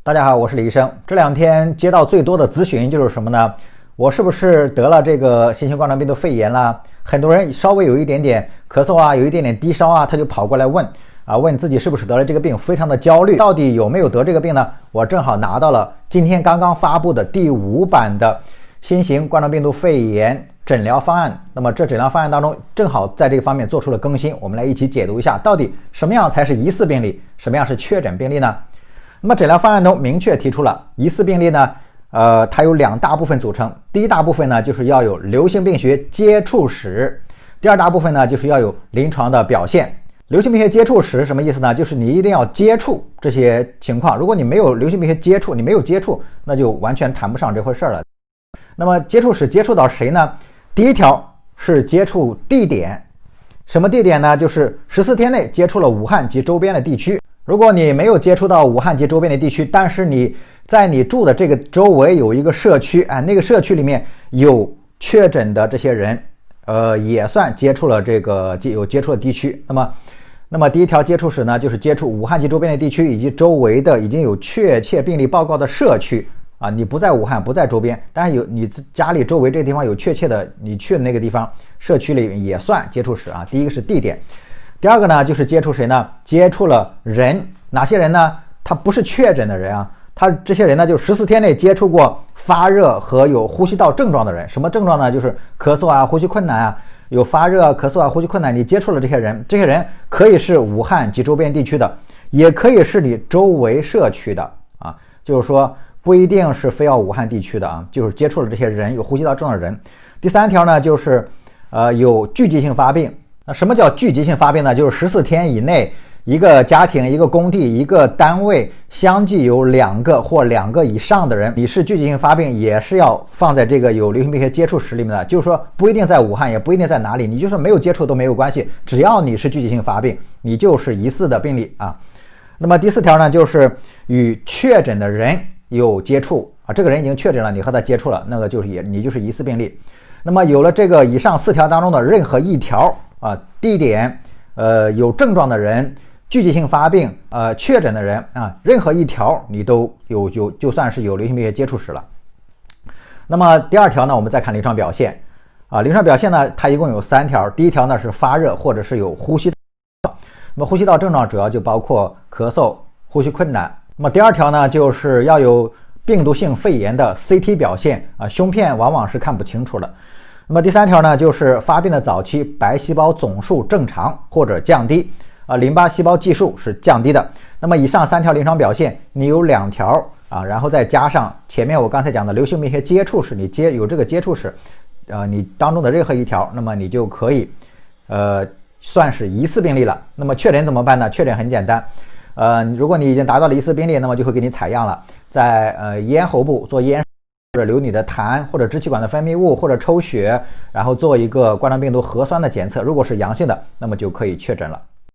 大家好，我是李医生。这两天接到最多的咨询就是什么呢？我是不是得了这个新型冠状病毒肺炎了？很多人稍微有一点点咳嗽啊，有一点点低烧啊，他就跑过来问自己是不是得了这个病，非常的焦虑。到底有没有得这个病呢？我正好拿到了今天刚刚发布的第5版的新型冠状病毒肺炎诊疗方案。那么这诊疗方案当中正好在这个方面做出了更新，我们来一起解读一下，到底什么样才是疑似病例，什么样是确诊病例呢？那么诊疗方案中明确提出了疑似病例呢，它有2大部分组成。第一大部分呢，就是要有流行病学接触史；第二大部分呢，就是要有临床的表现。流行病学接触史什么意思呢？就是你一定要接触这些情况。如果你没有流行病学接触，你没有接触，那就完全谈不上这回事了。那么接触史接触到谁呢？第一条是接触地点。什么地点呢？就是14天内接触了武汉及周边的地区。如果你没有接触到武汉及周边的地区，但是你在你住的这个周围有一个社区，那个社区里面有确诊的这些人，也算接触了这个有接触的地区。那么第一条接触史呢，就是接触武汉及周边的地区以及周围的已经有确切病例报告的社区啊。你不在武汉，不在周边，但是有你家里周围这个地方有确切的，你去的那个地方社区里也算接触史啊。第一个是地点。第二个呢，就是接触谁呢？接触了人。哪些人呢？他不是确诊的人啊，他这些人呢，就14天内接触过发热和有呼吸道症状的人。什么症状呢？就是咳嗽啊、呼吸困难啊，有发热、咳嗽啊、呼吸困难，你接触了这些人，这些人可以是武汉及周边地区的，也可以是你周围社区的啊，就是说不一定是非要武汉地区的啊，就是接触了这些人，有呼吸道症状的人。第三条呢，就是有聚集性发病。那什么叫聚集性发病呢？就是14天以内，一个家庭、一个工地、一个单位相继有2个或2个以上的人，你是聚集性发病，也是要放在这个有流行病学接触史里面的。就是说不一定在武汉，也不一定在哪里，你就是没有接触都没有关系，只要你是聚集性发病，你就是疑似的病例啊。那么第4条呢，就是与确诊的人有接触啊，这个人已经确诊了，你和他接触了，那个就是你就是疑似病例。那么有了这个以上4条当中的任何一条啊，地点、有症状的人、聚集性发病、确诊的人啊，任何一条你都就算是有流行病学接触史了。那么第2条呢，我们再看临床表现啊，临床表现呢，它一共有3条。第1条呢是发热或者是有呼吸道，那么呼吸道症状主要就包括咳嗽、呼吸困难。那么第2条呢，就是要有病毒性肺炎的 CT 表现啊，胸片往往是看不清楚的。那么第3条呢，就是发病的早期白细胞总数正常或者降低啊，淋巴细胞计数是降低的。那么以上3条临床表现，你有2条啊，然后再加上前面我刚才讲的流行病学接触史，你有这个接触史，你当中的任何一条，那么你就可以算是疑似病例了。那么确诊怎么办呢？确诊很简单，如果你已经达到了疑似病例，那么就会给你采样了，在咽喉部做咽，或者留你的痰或者支气管的分泌物，或者抽血，然后做一个冠状病毒核酸的检测，如果是阳性的，那么就可以确诊了。